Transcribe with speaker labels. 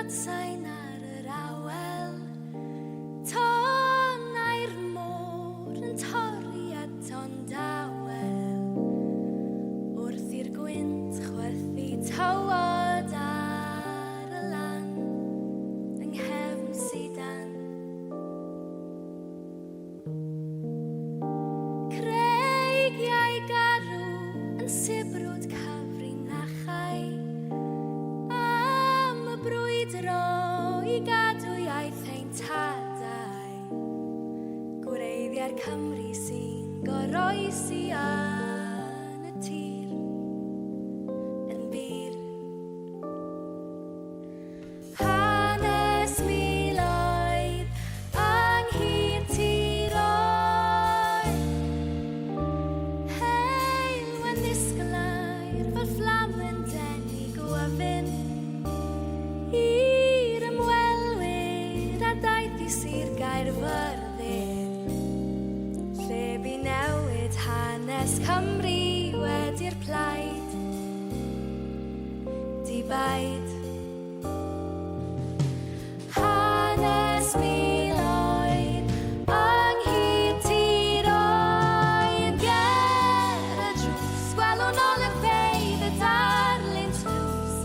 Speaker 1: Sain ar yr awel to na'r môr yn torri ato'n dawel wrth i'r gwynt chwerthu tywod ar y lan yng nghefn sidan creigiau garw yn sibrwd cafrin a chai brwydro i gadw iaith ein tadau gwreiddiau'r Cymru sy'n goroesi yn y tir yn bir hanes miloedd ynghyd tiroedd heilwen ddisglair fel fflam yn denu gwafin i'r ymwelwyr a daeth i Sir Gaerfyrddin lle bu newid hanes Cymru wedi'r plaid dibaid hanes miloedd ynghyd tiroedd ger y drws gwelwn olygfeydd y darlun tlws